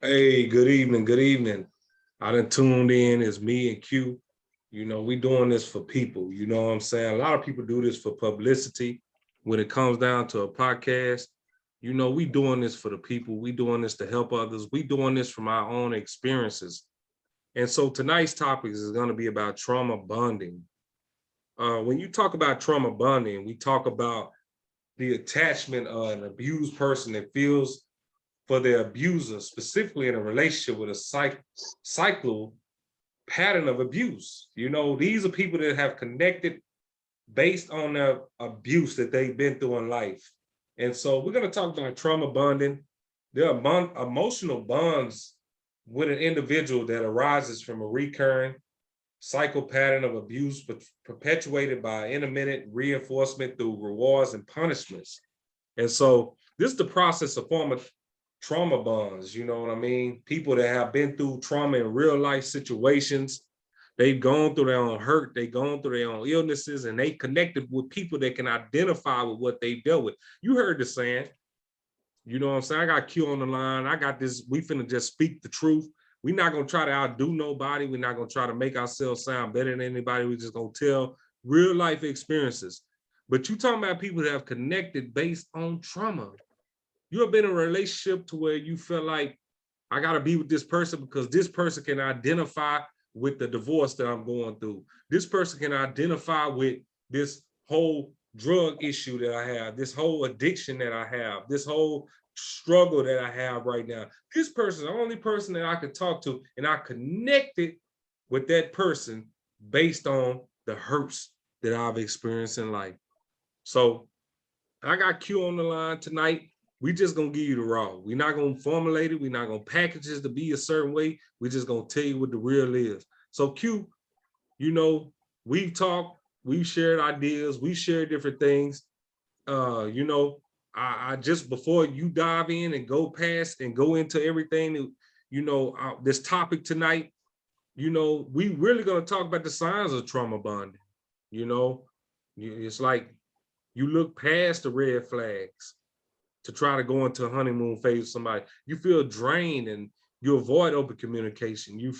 Hey, good evening. Good evening. I done tuned in. It's me and Q. We doing this for people. You know what I'm saying? A lot of people do this for publicity. When it comes down to a podcast, we doing this for the people. We doing this to help others. We doing this from our own experiences. And so tonight's topic is going to be about trauma bonding. When you talk about trauma bonding, we talk about the attachment of an abused person that feels for their abuser, specifically in a relationship with a cycle pattern of abuse. These are people that have connected based on the abuse that they've been through in life. And so we're going to talk about trauma bonding. There are emotional bonds with an individual that arises from a recurring cycle pattern of abuse, but perpetuated by intermittent reinforcement through rewards and punishments. And so this is the process of forming trauma bonds, you know what I mean? People that have been through trauma in real life situations, they've gone through their own hurt, they've gone through their own illnesses, and they connected with people that can identify with what they've dealt with. You heard the saying, you know what I'm saying? I got Q on the line. I got this. We finna just speak the truth. We're not gonna try to outdo nobody. We're not gonna try to make ourselves sound better than anybody. We're just gonna tell real life experiences. But you talking about people that have connected based on trauma. You have been in a relationship to where you feel like I got to be with this person because this person can identify with the divorce that I'm going through. This person can identify with this whole drug issue that I have, this whole addiction that I have, this whole struggle that I have right now. This person, the only person that I could talk to, and I connected with that person based on the hurts that I've experienced in life. So I got Q on the line tonight. We just gonna give you the raw. We're not gonna formulate it. We're not gonna package it to be a certain way. We're just gonna tell you what the real is. So Q, we've talked, we've shared ideas, we shared different things. I just before you dive in and go past and go into everything that, this topic tonight, we really gonna talk about the signs of trauma bonding. It's like you look past the red flags to try to go into a honeymoon phase with somebody. You feel drained and you avoid open communication. You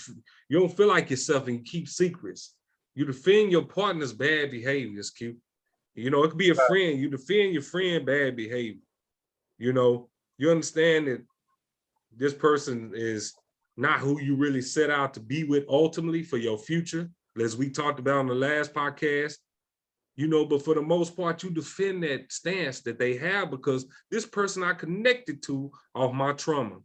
don't feel like yourself and you keep secrets. You defend your partner's bad behaviors, Q. It could be a friend. You defend your friend bad behavior. You understand that this person is not who you really set out to be with ultimately for your future, as we talked about in the last podcast. But for the most part, you defend that stance that they have because this person I connected to off my trauma.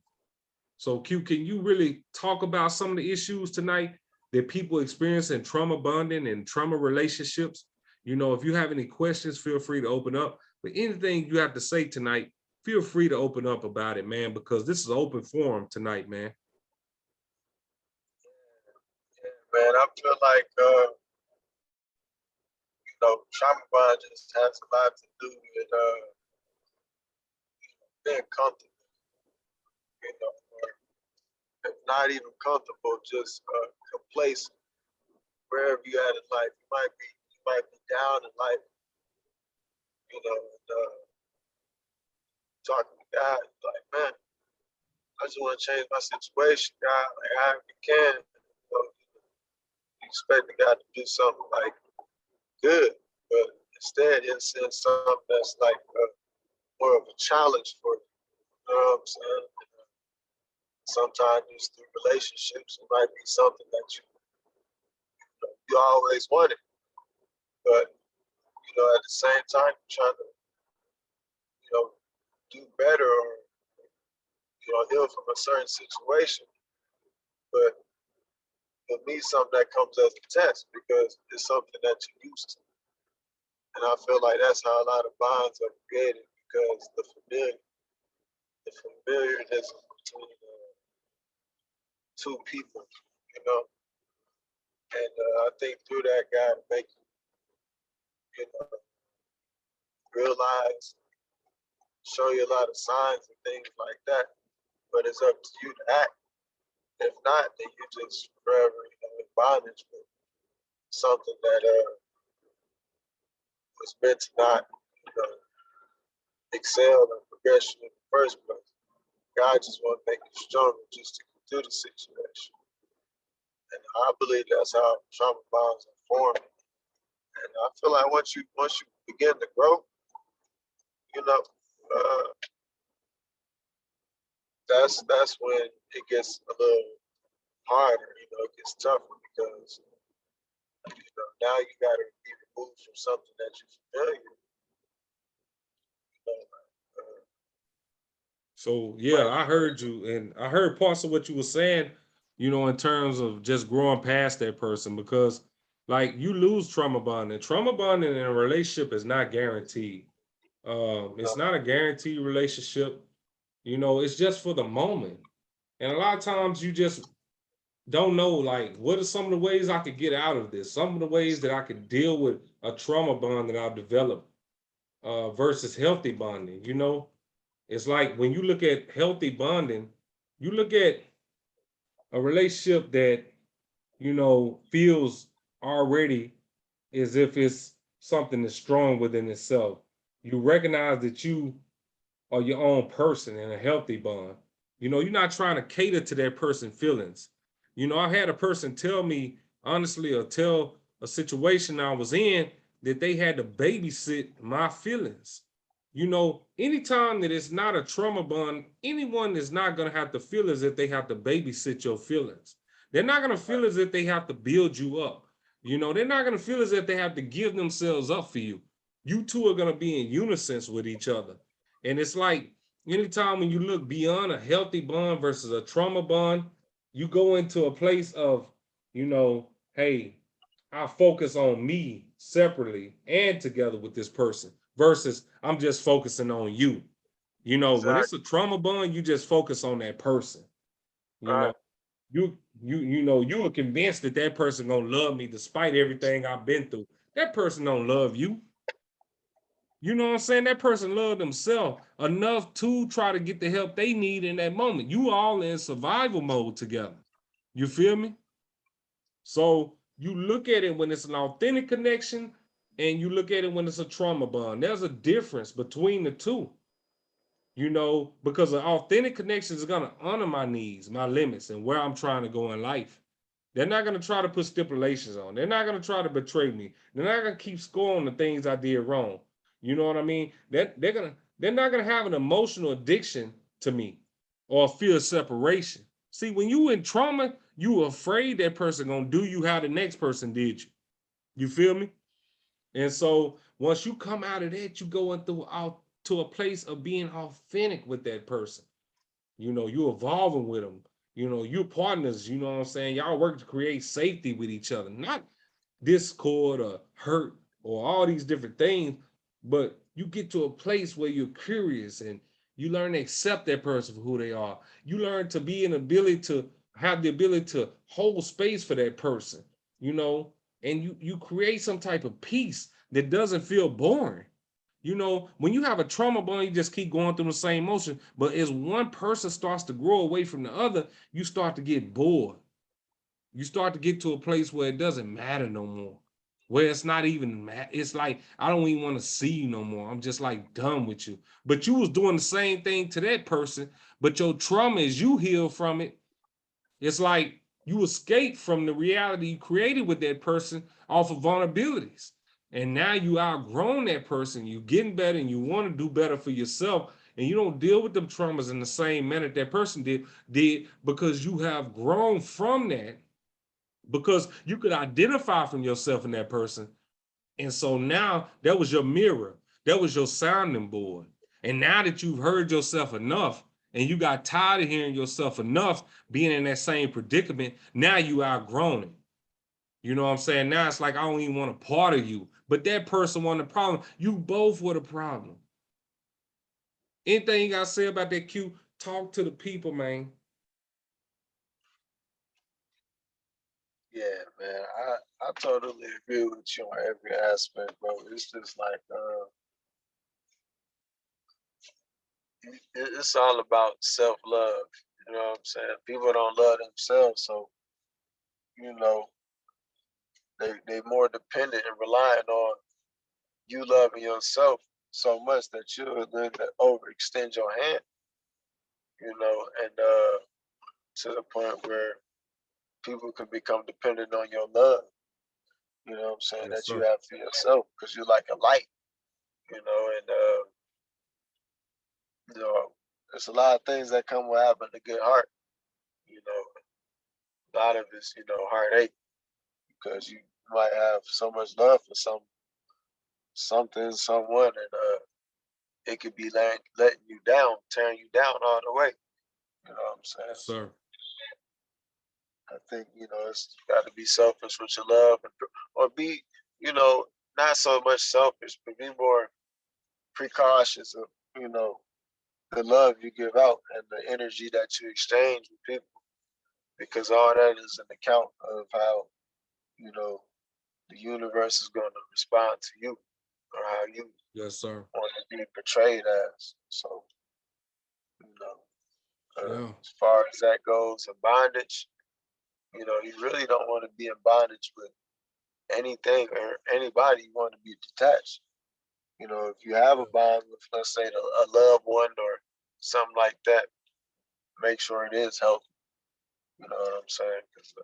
So Q, can you really talk about some of the issues tonight that people experience in trauma bonding and trauma relationships? If you have any questions, feel free to open up. But anything you have to say tonight, feel free to open up about it, man, because this is an open forum tonight, man. Yeah, man, I feel like trauma bond just has a lot to do with being comfortable, or if not even comfortable, just complacent wherever you at in life. You might be down in life, and talking to God, like, man, I just want to change my situation, God, like however you can. You expect God to do something like good, but instead he'll send something that's like more of a challenge for you. You know what I'm saying? Sometimes it's through relationships. It might be something that you always wanted, but at the same time you're trying to do better or heal from a certain situation, but it'll be something that comes as a test because it's something that you're used to. And I feel like that's how a lot of bonds are created because the familiarness between two people, and I think through that God make you, realize, show you a lot of signs and things like that. But it's up to you to act. If not, then you just forever, in bondage with something that was meant to not, excel and progression in the first place. God just want to make you stronger just to get through the situation. And I believe that's how trauma bonds are formed. And I feel like once you begin to grow, you know, uh, that's when it gets a little harder. You know, it gets tougher because now you got to be removed from something that you're familiar. You know, So yeah, I heard you, and I heard parts of what you were saying, in terms of just growing past that person, because like you lose trauma bonding. Trauma bonding in a relationship is not guaranteed. It's not a guaranteed relationship. It's just for the moment. And a lot of times you just don't know, like, what are some of the ways I could get out of this? Some of the ways that I could deal with a trauma bond that I've developed versus healthy bonding. It's like when you look at healthy bonding, you look at a relationship that, feels already as if it's something that's strong within itself. You recognize that you are your own person in a healthy bond. You're not trying to cater to that person's feelings. I had a person tell me honestly, or tell a situation I was in, that they had to babysit my feelings. Anytime that it's not a trauma bond, anyone is not going to have to feel as if they have to babysit your feelings. They're not going to feel as if they have to build you up. They're not going to feel as if they have to give themselves up for you. You two are going to be in unison with each other. And it's like anytime when you look beyond a healthy bond versus a trauma bond, you go into a place of, hey, I focus on me separately and together with this person versus I'm just focusing on you. When it's a exactly. trauma bond, you just focus on that person. You know, Right. you are convinced that that person gonna love me despite everything I've been through. That person don't love you. You know what I'm saying? That person loved themselves enough to try to get the help they need in that moment. You all in survival mode together. You feel me? So you look at it when it's an authentic connection and you look at it when it's a trauma bond. There's a difference between the two, because an authentic connection is going to honor my needs, my limits, and where I'm trying to go in life. They're not going to try to put stipulations on. They're not going to try to betray me. They're not going to keep score on the things I did wrong. You know what I mean? They're not going to have an emotional addiction to me or fear of separation. See, when you in trauma, you afraid that person going to do you how the next person did you. You feel me? And so once you come out of that, you go out to a place of being authentic with that person. You're evolving with them. You're partners, you know what I'm saying? Y'all work to create safety with each other, not discord or hurt or all these different things, but you get to a place where you're curious and you learn to accept that person for who they are. You learn to be an ability to have the ability to hold space for that person, you know, and you create some type of peace that doesn't feel boring. When you have a trauma bond, you just keep going through the same motion. But as one person starts to grow away from the other, you start to get bored. You start to get to a place where it doesn't matter no more. Where it's not even, it's like, I don't even want to see you no more. I'm just like done with you. But you was doing the same thing to that person, but your trauma, as you heal from it, it's like you escape from the reality you created with that person off of vulnerabilities. And now you outgrown that person, you getting better and you want to do better for yourself. And you don't deal with them traumas in the same manner that person did because you have grown from that, because you could identify from yourself in that person. And so now that was your mirror, that was your sounding board. And now that you've heard yourself enough and you got tired of hearing yourself enough being in that same predicament, now you outgrown it. You know what I'm saying? Now it's like, I don't even want a part of you. But that person wasn't the problem. You both were the problem. Anything you got to say about that, Q? Talk to the people, man. Yeah, man. I totally agree with you on every aspect, bro. It's just like it's all about self love. You know what I'm saying? People don't love themselves, so you know they more dependent and relying on you loving yourself so much that you're going to overextend your hand. You know, and to the point where people can become dependent on your love. You know what I'm saying? Yes, That you sir. have for yourself, because you're like a light. You know, and you know, there's a lot of things that come with having a good heart. You know, a lot of it's, you know, heartache, because you might have so much love for something, someone, and it could be letting you down, tearing you down all the way. You know what I'm saying? Yes, So sir. I think, you know, it's got to be selfish with your love, or be, you know, not so much selfish, but be more precautious of, you know, the love you give out and the energy that you exchange with people, because all that is an account of how, you know, the universe is going to respond to you, or how you Yes, sir. want to be portrayed as. So, you know, Yeah. as far as that goes, in bondage, you know, you really don't want to be in bondage with anything or anybody. You want to be detached. You know, if you have a Yeah. bond with, let's say, a loved one or something like that, make sure it is healthy. You know what I'm saying? 'Cause,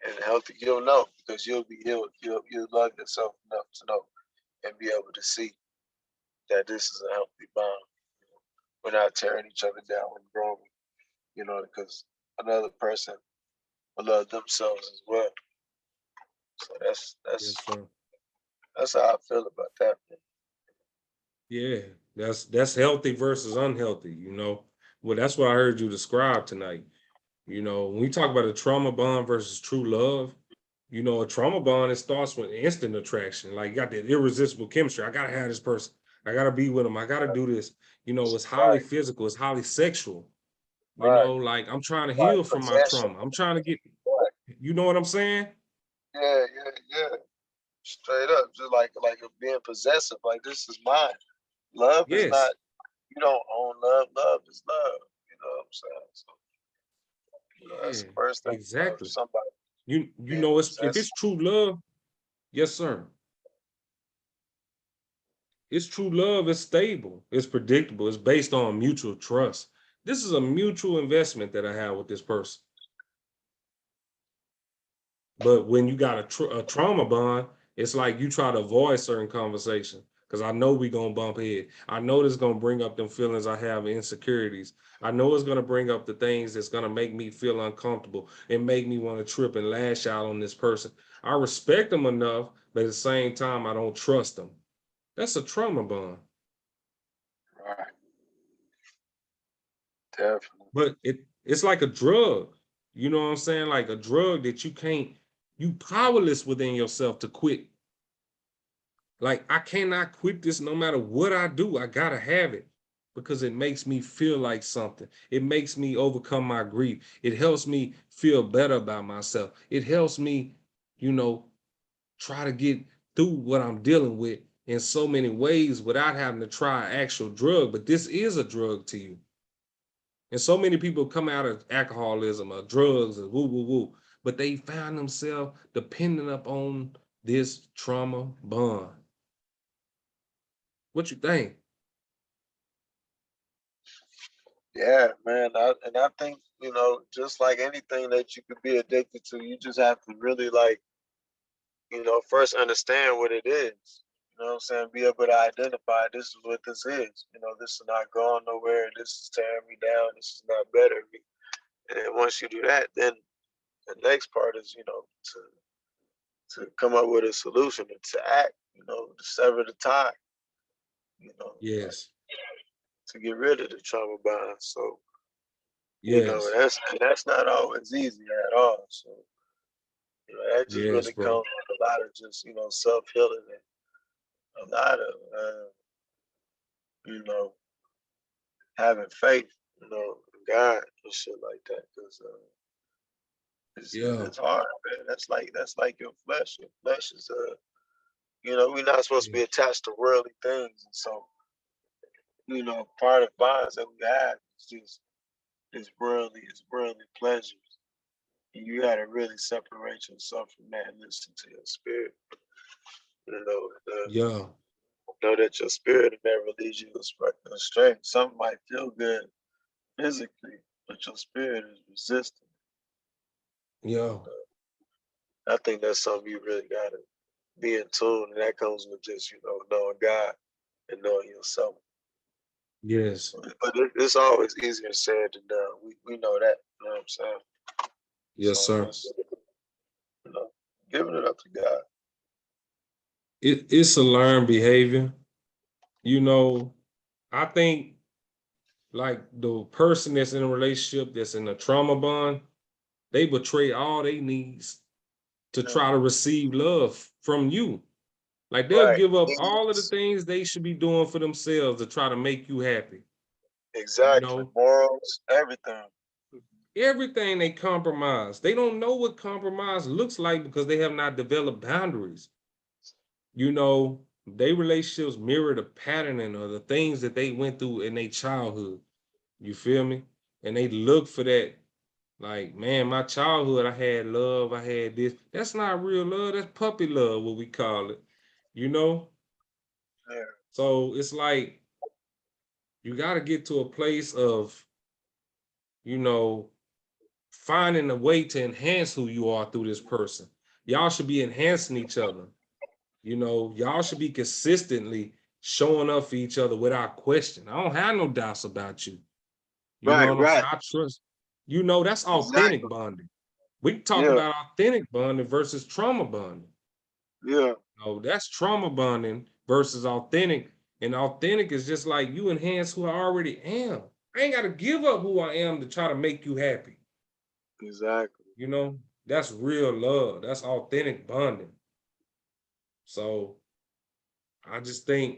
and healthy, you'll know, because you'll love yourself enough to know and be able to see that this is a healthy bond. We're not tearing each other down and growing. You know, because another person will love themselves as well. So Yes, sir. that's how I feel about that. Man. Yeah. That's healthy versus unhealthy, you know. Well, that's what I heard you describe tonight. You know, when we talk about a trauma bond versus true love, you know, a trauma bond, it starts with instant attraction. Like you got that irresistible chemistry. I gotta have this person. I gotta be with them. I gotta do this. You know, it's highly Right, physical. It's highly sexual. You right. know, like I'm trying to Like heal from my possession. trauma. I'm trying to get, Right. you know what I'm saying? Yeah, yeah, yeah. Straight up, just like being possessive. Like, this is mine. Love is Yes. not. You don't own love. Love is love. You know what I'm saying? So, you know, that's Yeah, the first thing about exactly. somebody You being know, it's if possessive. it's true love, yes, sir. It's true love, it's stable, it's predictable, it's based on mutual trust. This is a mutual investment that I have with this person. But when you got a trauma bond, it's like you try to avoid certain conversation because I know we gonna bump head. I know this gonna bring up them feelings I have, insecurities. I know it's gonna bring up the things that's gonna make me feel uncomfortable and make me want to trip and lash out on this person. I respect them enough, but at the same time, I don't trust them. That's a trauma bond. Right. Definitely. But it's like a drug. You know what I'm saying? Like a drug that you powerless within yourself to quit. Like I cannot quit this no matter what I do. I gotta have it because it makes me feel like something. It makes me overcome my grief. It helps me feel better about myself. It helps me, you know, try to get through what I'm dealing with in so many ways without having to try an actual drug. But this is a drug to you. And so many people come out of alcoholism or drugs and woo woo woo, but they found themselves dependent upon this trauma bond. What you think? Yeah, man. I think, you know, just like anything that you could be addicted to, you just have to really, like, you know, first understand what it is. You know what I'm saying? Be able to identify, this is what this is. You know, this is not going nowhere. This is tearing me down. This is not better me. And then once you do that, then the next part is, you know, to come up with a solution and to act. You know, to sever the tie. You know, like, Yes. to get rid of the trauma bond. So, you know, Yes. that's not always easy at all. So, you know, that just Yes, really bro. comes with a lot of just, you know, self healing and a lot of you know, having faith, you know, in God and shit like that. Because Yeah. it's hard, man. That's like your flesh. Your flesh is you know, we're not supposed to Yeah. be attached to worldly things, and so, you know, part of bonds that we have is just is worldly pleasures. And you got to really separate yourself from that and listen to your spirit. You Yeah. know that your spirit will never lead you astray. Something might feel good physically, but your spirit is resistant. Yeah. I think that's something you really gotta be in tune, and that comes with just knowing God and knowing yourself. Yes. But it's always easier said than done. We know that. You know what I'm saying? Yes, So sir. just giving it up to God. It's a learned behavior. You know, I think like the person that's in a relationship that's in a trauma bond, they betray all they needs to Yeah. try to receive love from you. Like they'll Right. give up all of the Needs. things they should be doing for themselves to try to make you happy. You Exactly. know, Morals, everything. everything they compromise. They don't know what compromise looks like because they have not developed boundaries. You know, their relationships mirror the patterning or the things that they went through in their childhood. You feel me? And they look for that. Like, man, my childhood, I had love, I had this. That's not real love. That's puppy love, what we call it. You know? Yeah. So it's like you got to get to a place of, you know, finding a way to enhance who you are through this person. Y'all should be enhancing each other. You know, y'all should be consistently showing up for each other without question. I don't have no doubts about you. You know Right, what I'm saying? right. I trust. You know, that's authentic Exactly. bonding. We talk Yeah, about authentic bonding versus trauma bonding. yeah. No, that's trauma bonding versus authentic. And authentic is just like you enhance who I already am. I ain't got to give up who I am to try to make you happy. Exactly. You know, that's real love. That's authentic bonding. So I just think,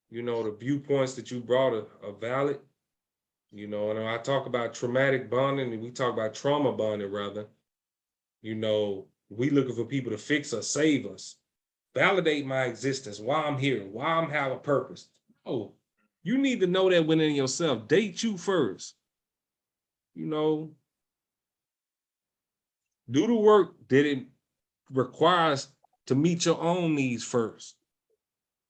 you know, the viewpoints that you brought are valid. You know, and I talk about traumatic bonding and we talk about trauma bonding rather. You know, we looking for people to fix us, save us, validate my existence, why I'm here, why I'm have a purpose. Oh, you need to know that within yourself. Date you first. You know, do the work that it requires to meet your own needs first.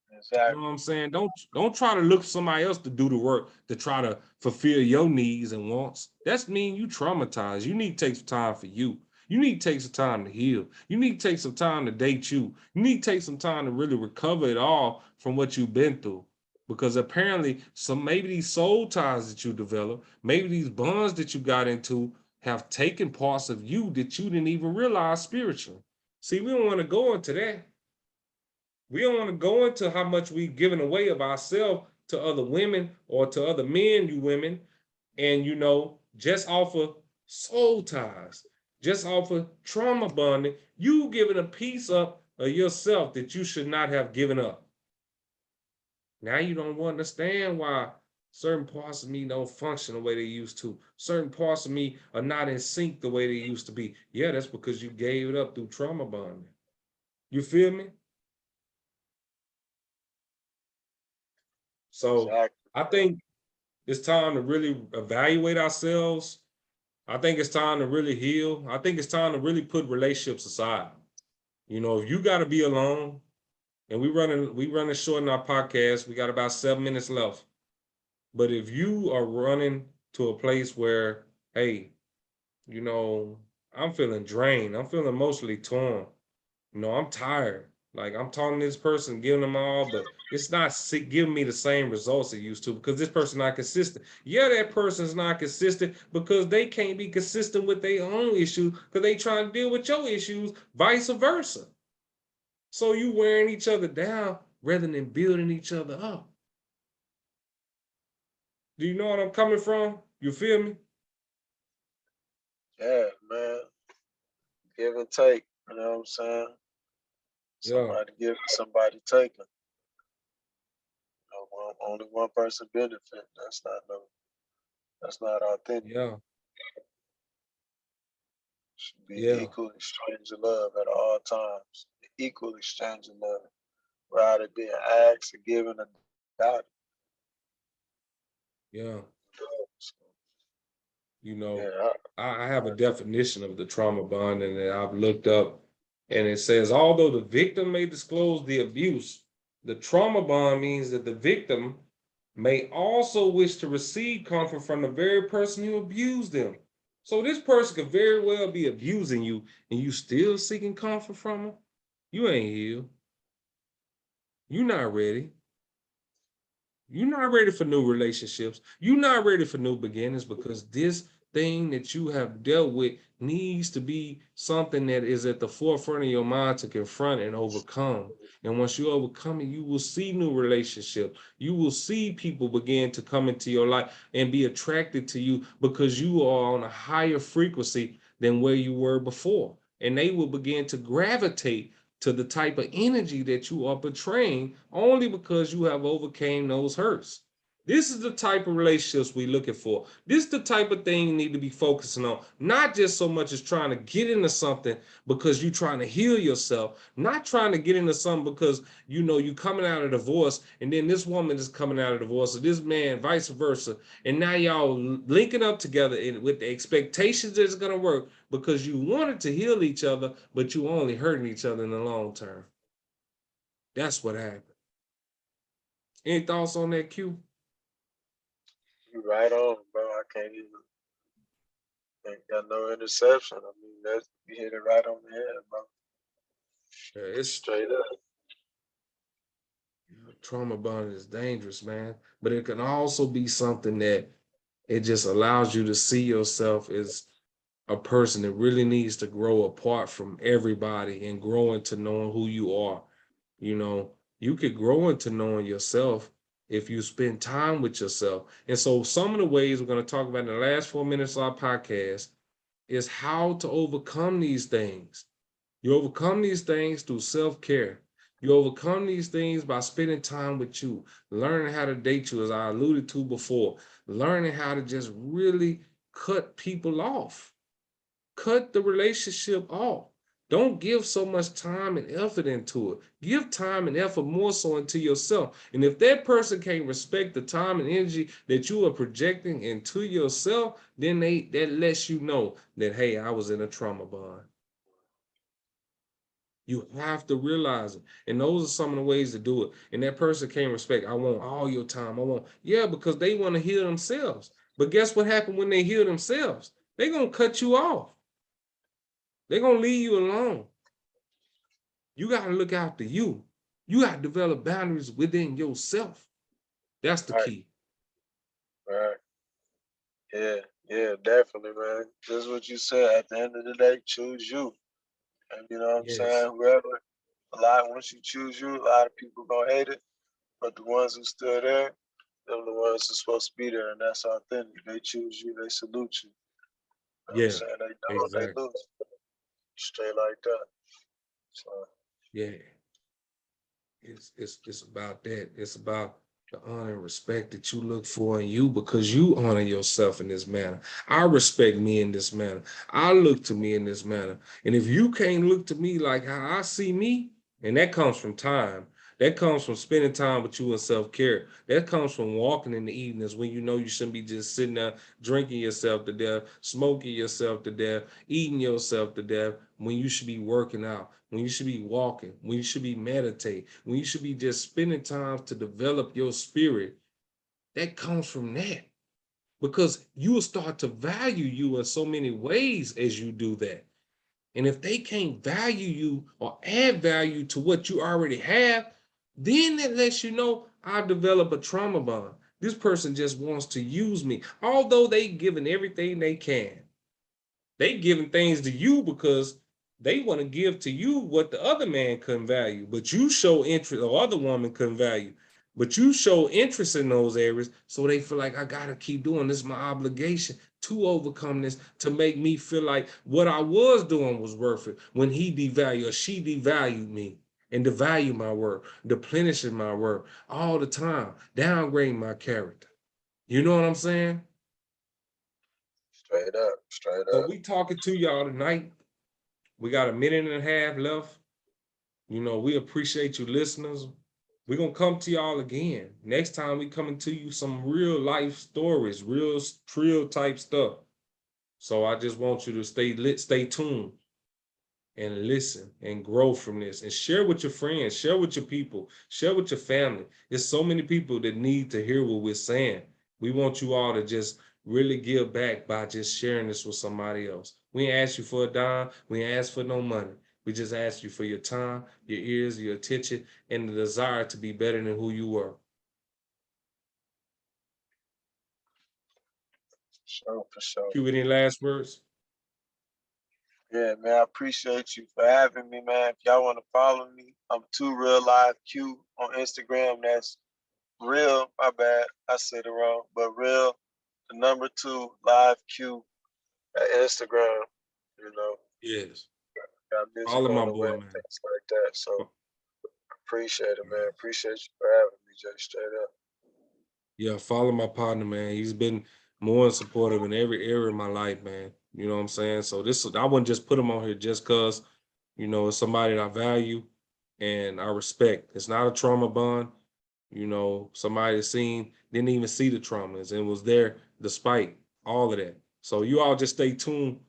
You know Exactly. what I'm saying? Don't try to look for somebody else to do the work to try to fulfill your needs and wants. That's mean you traumatized. You need to take some time for you. You need to take some time to heal. You need to take some time to date you. You need to take some time to really recover it all from what you've been through. Because apparently, maybe these soul ties that you develop, maybe these bonds that you got into have taken parts of you that you didn't even realize spiritual. See, we don't want to go into that. We don't want to go into how much we've given away of ourselves to other women or to other men, you women, and just off of soul ties, just off of trauma bonding, you giving a piece up of yourself that you should not have given up. Now you don't understand why certain parts of me don't function the way they used to. Certain parts of me are not in sync the way they used to be. Yeah, that's because you gave it up through trauma bonding. You feel me? So Exactly. I think it's time to really evaluate ourselves. I think it's time to really heal. I think it's time to really put relationships aside. You know, if you got to be alone, and we running short in our podcast, we got about 7 minutes left. But if you are running to a place where, hey, I'm feeling drained, I'm feeling emotionally torn. I'm tired. Like I'm talking to this person, giving them all, but it's not giving me the same results it used to because this person not consistent. Yeah, that person's not consistent because they can't be consistent with their own issues because they trying to deal with your issues, vice versa. So you wearing each other down rather than building each other up. Do you know what I'm coming from? You feel me? Yeah, man. Give and take. You know what I'm saying? Yeah, Somebody giving, somebody taking. Only one person benefit. That's not authentic. yeah, Should be yeah, equal exchange of love at all times. Equal exchange of love. Rather being asked or given or doubted. yeah. So, You know, yeah, I have a definition of the trauma bonding that I've looked up, and it says although the victim may disclose the abuse, the trauma bond means that the victim may also wish to receive comfort from the very person who abused them. So this person could very well be abusing you and you still seeking comfort from them. You ain't healed. You're not ready. You're not ready for new relationships. You're not ready for new beginnings because this thing that you have dealt with needs to be something that is at the forefront of your mind to confront and overcome. And once you overcome it, you will see new relationships. You will see people begin to come into your life and be attracted to you because you are on a higher frequency than where you were before. And they will begin to gravitate to the type of energy that you are portraying only because you have overcame those hurts. This is the type of relationships we're looking for. This is the type of thing you need to be focusing on. Not just so much as trying to get into something because you're trying to heal yourself. Not trying to get into something because you know you coming out of divorce and then this woman is coming out of divorce or this man, vice versa. And now y'all linking up together with the expectations that it's going to work because you wanted to heal each other, but you only hurting each other in the long term. That's what happened. Any thoughts on that, Q? You right on, bro. I can't even ain't got no interception. I mean, that's you hit it right on the head, bro. It's Straight up. trauma bond is dangerous, man. But it can also be something that it just allows you to see yourself as a person that really needs to grow apart from everybody and grow into knowing who you are. You know, you could grow into knowing yourself if you spend time with yourself. And so some of the ways we're going to talk about in the last 4 minutes of our podcast is how to overcome these things. You overcome these things through self-care. You overcome these things by spending time with you, learning how to date you, as I alluded to before, learning how to just really cut people off, cut the relationship off. Don't give so much time and effort into it. Give time and effort more so into yourself. And if that person can't respect the time and energy that you are projecting into yourself, then that lets you know that, hey, I was in a trauma bond. You have to realize it. And those are some of the ways to do it. And that person can't respect, I want all your time. Yeah, because they want to heal themselves. But guess what happened when they heal themselves? They're going to cut you off. They're going to leave you alone. You got to look after you. You got to develop boundaries within yourself. That's the key. Right. Yeah, definitely, man. Just what you said. At the end of the day, choose you. And you know what I'm saying? Whoever, once you choose you, a lot of people gonna hate it. But the ones who stood there, them the ones who's supposed to be there, and that's authentic. They choose you, they salute you. You know what I'm saying? They know exactly. they lose. Straight like that. So yeah. It's about that. It's about the honor and respect that you look for in you because you honor yourself in this manner. I respect me in this manner. I look to me in this manner. And if you can't look to me like how I see me, and that comes from time, that comes from spending time with you and self-care. That comes from walking in the evenings when you know you shouldn't be just sitting there drinking yourself to death, smoking yourself to death, eating yourself to death, when you should be working out, when you should be walking, when you should be meditating, when you should be just spending time to develop your spirit. That comes from that because you will start to value you in so many ways as you do that. And if they can't value you or add value to what you already have, then that lets you know I've developed a trauma bond. This person just wants to use me, although they given everything they can. They giving things to you because they want to give to you what the other man couldn't value, but you show interest, or other woman couldn't value, but you show interest in those areas, so they feel like I gotta keep doing this. Is my obligation to overcome this, to make me feel like what I was doing was worth it. When he devalued or she devalued me and devalue my work, deplenishing my work all the time, downgrading my character. You know what I'm saying? straight up. So we talking to y'all tonight. We got a minute and a half left. You know, we appreciate you listeners. We're going to come to y'all again. Next time we coming to you some real life stories, real trill type stuff. So I just want you to stay lit, stay tuned. and listen and grow from this and share with your friends, share with your people, share with your family. There's so many people that need to hear what we're saying. We want you all to just really give back by just sharing this with somebody else. We ain't ask you for a dime. We ain't ask for no money. We just ask you for your time, your ears, your attention, and the desire to be better than who you were. Sure, for sure. Q, any last words? Yeah, man, I appreciate you for having me, man. If y'all want to follow me, I'm 2RealLiveQ on Instagram. That's real, my bad, I said it wrong, but real, the number 2LiveQ at Instagram. You know, Yes. got music Follow on my the way boy, and man. things like that. So appreciate it, man. Appreciate you for having me, Jay. Straight up. Yeah, follow my partner, man. He's been more supportive in every area of my life, man. You know what I'm saying? So this, I wouldn't just put him on here just because, you know, it's somebody that I value and I respect. It's not a trauma bond. You know, somebody didn't even see the traumas and was there despite all of that. So you all just stay tuned.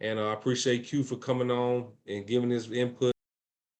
And I appreciate Q for coming on and giving his input.